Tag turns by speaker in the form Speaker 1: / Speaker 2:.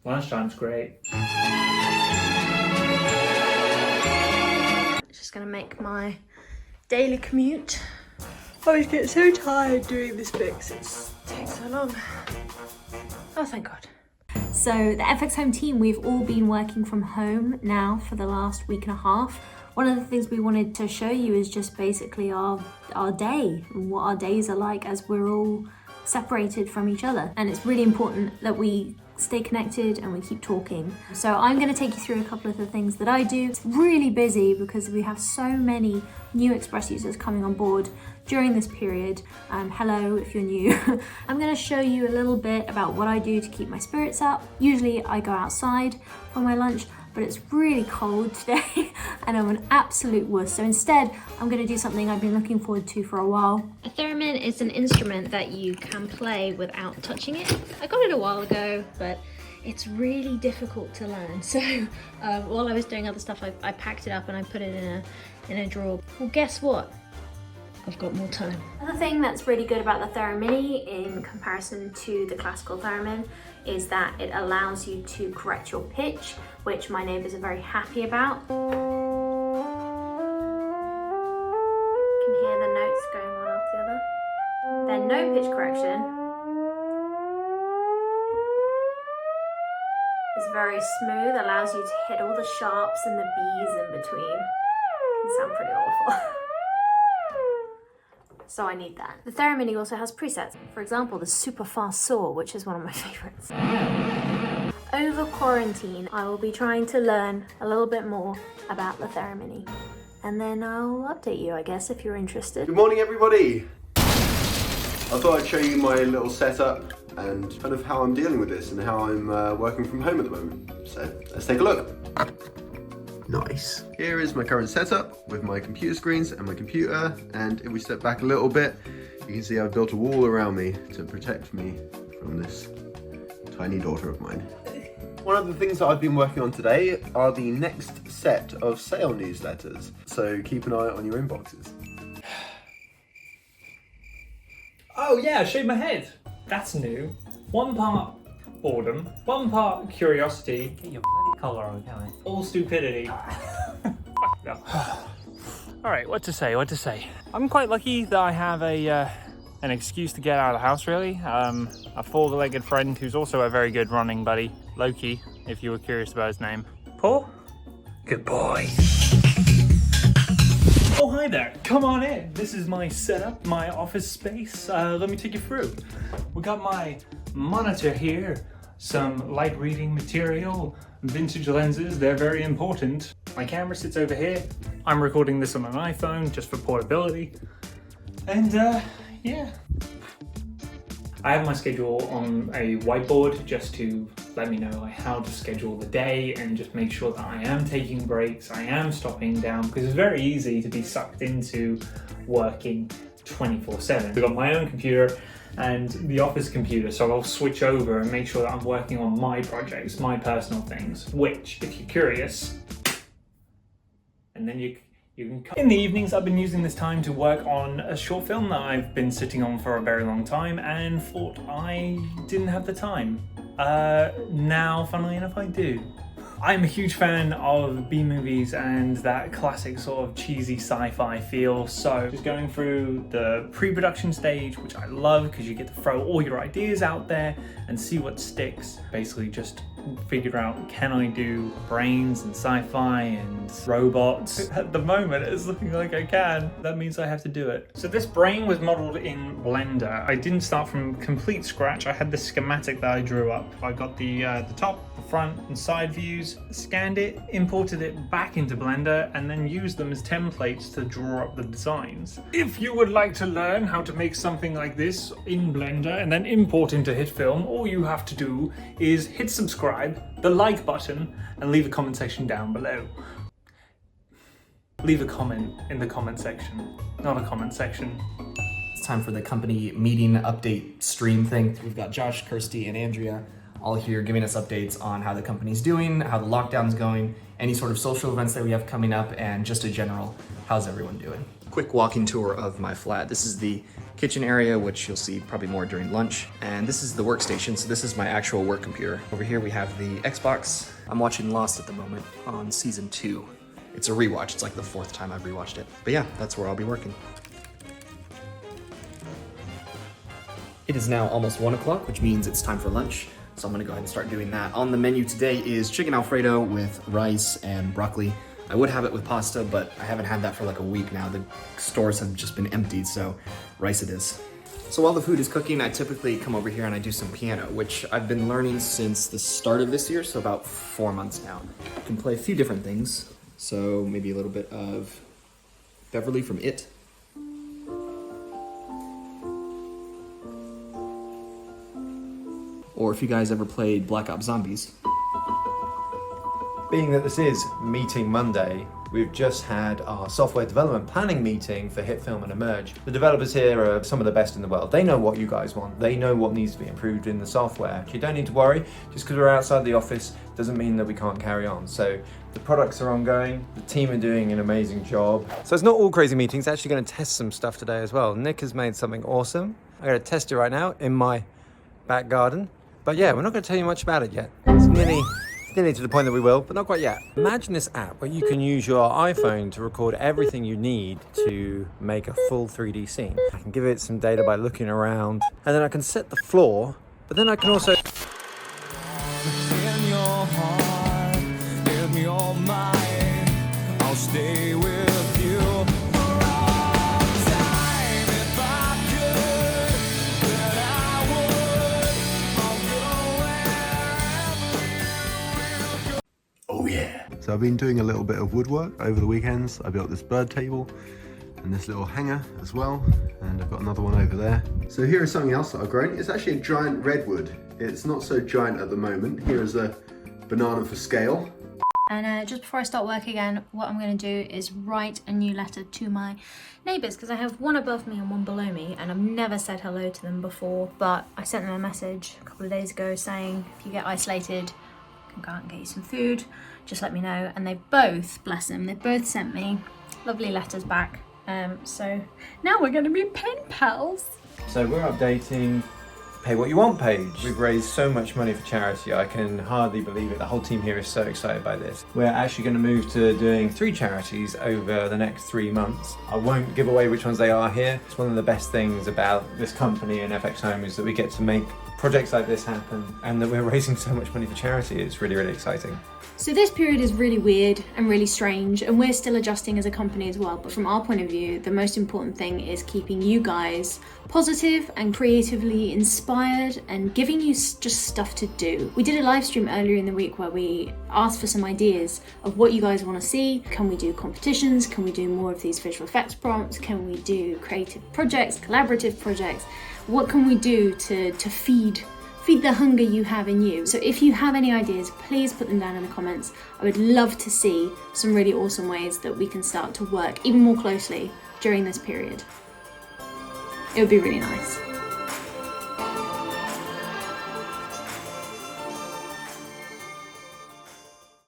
Speaker 1: Lunchtime's great.
Speaker 2: Just gonna make my daily commute. I always get so tired doing this bit because it takes so long. Oh, thank God. So the FX Home team, we've all been working from home now for the last week and a half. One of the things we wanted to show you is just basically our day, and what our days are like as we're all separated from each other. And it's really important that we stay connected and we keep talking. So I'm going to take you through a couple of the things that I do. It's really busy because we have so many new Express users coming on board during this period. Hello if you're new. I'm going to show you a little bit about what I do to keep my spirits up. Usually I go outside for my lunch, but it's really cold today and I'm an absolute wuss. So instead, I'm gonna do something I've been looking forward to for a while. A theremin is an instrument that you can play without touching it. I got it a while ago, but it's really difficult to learn. So while I was doing other stuff, I packed it up and I put it in a drawer. Well, guess what? I've got more time. Another thing that's really good about the Theremin in comparison to the classical theremin is that it allows you to correct your pitch, which my neighbors are very happy about. You can hear the notes going one after the other. Then no pitch correction is very smooth, allows you to hit all the sharps and the B's in between. It can sound pretty awful. So I need that. The Theremin also has presets. For example, the super fast saw, which is one of my favorites. Over quarantine, I will be trying to learn a little bit more about the Theremin. And then I'll update you, I guess, if you're interested.
Speaker 3: Good morning, everybody. I thought I'd show you my little setup and kind of how I'm dealing with this and how I'm working from home at the moment. So let's take a look. Nice. Here is my current setup with my computer screens and my computer, and if we step back a little bit, you can see I've built a wall around me to protect me from this tiny daughter of mine. One of the things that I've been working on today are the next set of sale newsletters, so keep an eye on your inboxes.
Speaker 1: Oh yeah, shave my head. That's new. One part boredom, one part curiosity. Get your bloody colour on, can I? All stupidity. Fuck no. Alright, what to say? I'm quite lucky that I have an excuse to get out of the house, really. A four-legged friend who's also a very good running buddy. Loki, if you were curious about his name. Paul? Good boy. Oh, hi there. Come on in. This is my setup, my office space. Let me take you through. We got my monitor here, some light reading material, vintage lenses, they're very important. My camera sits over here. I'm recording this on an iPhone just for portability. And yeah. I have my schedule on a whiteboard just to let me know how to schedule the day and just make sure that I am taking breaks, I am stopping down, because it's very easy to be sucked into working 24/7. I've got my own computer and the office computer, so I'll switch over and make sure that I'm working on my projects, my personal things, which, if you're curious, and then you can come. In the evenings, I've been using this time to work on a short film that I've been sitting on for a very long time and thought I didn't have the time. Now, funnily enough, I do. I'm a huge fan of B-movies and that classic sort of cheesy sci-fi feel, so just going through the pre-production stage, which I love because you get to throw all your ideas out there and see what sticks. Basically just figure out, can I do brains and sci-fi and robots? At the moment it's looking like I can. That means I have to do it. So this brain was modeled in Blender. I didn't start from complete scratch. I had this schematic that I drew up. I got the top, the front and side views, scanned it, imported it back into Blender, and then used them as templates to draw up the designs. If you would like to learn how to make something like this in Blender and then import into HitFilm, all you have to do is hit subscribe, the like button, and leave a comment section down below. Leave a comment in the comment section, not a comment section.
Speaker 4: It's time for the company meeting update stream thing. We've got Josh, Kirsty, and Andrea all here giving us updates on how the company's doing, how the lockdown's going, any sort of social events that we have coming up, and just a general, how's everyone doing? Quick walking tour of my flat. This is the kitchen area, which you'll see probably more during lunch. And this is the workstation, so this is my actual work computer. Over here we have the Xbox. I'm watching Lost at the moment on season 2. It's a rewatch, it's like the 4th time I've rewatched it. But yeah, that's where I'll be working. It is now almost 1 o'clock, which means it's time for lunch. So I'm gonna go ahead and start doing that. On the menu today is chicken Alfredo with rice and broccoli. I would have it with pasta, but I haven't had that for like a week now. The stores have just been emptied, so rice it is. So while the food is cooking, I typically come over here and I do some piano, which I've been learning since the start of this year, so about 4 months now. I can play a few different things. So maybe a little bit of Beverly from It. Or if you guys ever played Black Ops Zombies.
Speaker 5: Being that this is Meeting Monday, we've just had our software development planning meeting for HitFilm and Emerge. The developers here are some of the best in the world. They know what you guys want. They know what needs to be improved in the software. You don't need to worry. Just because we're outside the office doesn't mean that we can't carry on. So the products are ongoing. The team are doing an amazing job. So it's not all crazy meetings. Actually going to test some stuff today as well. Nick has made something awesome. I'm going to test it right now in my back garden. But yeah, we're not going to tell you much about it yet. It's nearly to the point that we will, but not quite yet. Imagine this app where you can use your iPhone to record everything you need to make a full 3D scene. I can give it some data by looking around, and then I can set the floor, but then I can also...
Speaker 6: In your heart, in your mind, I'll stay with you for all time. If I could, then I would. I'll go wherever you.
Speaker 3: Oh yeah. So I've been doing a little bit of woodwork over the weekends. I built this bird table and this little hanger as well, and I've got another one over there. So here is something else that I've grown. It's actually a giant redwood. It's not so giant at the moment. Here is a banana for scale.
Speaker 2: And just before I start work again, what I'm going to do is write a new letter to my neighbours, because I have one above me and one below me, and I've never said hello to them before, but I sent them a message a couple of days ago saying, if you get isolated, I can go out and get you some food, just let me know. And they've both, bless them, they've both sent me lovely letters back. So now we're going to be pen pals.
Speaker 5: So we're updating Pay What You Want page. We've raised so much money for charity, I can hardly believe it. The whole team here is so excited by this. We're actually going to move to doing 3 charities over the next 3 months. I won't give away which ones they are here. It's one of the best things about this company and FX Home is that we get to make projects like this happen, and that we're raising so much money for charity. It's really, really exciting.
Speaker 2: So this period is really weird and really strange, and we're still adjusting as a company as well. But from our point of view, the most important thing is keeping you guys positive and creatively inspired and giving you just stuff to do. We did a live stream earlier in the week where we asked for some ideas of what you guys want to see. Can we do competitions? Can we do more of these visual effects prompts? Can we do creative projects, collaborative projects? What can we do to feed the hunger you have in you? So if you have any ideas, please put them down in the comments. I would love to see some really awesome ways that we can start to work even more closely during this period. It would be really nice.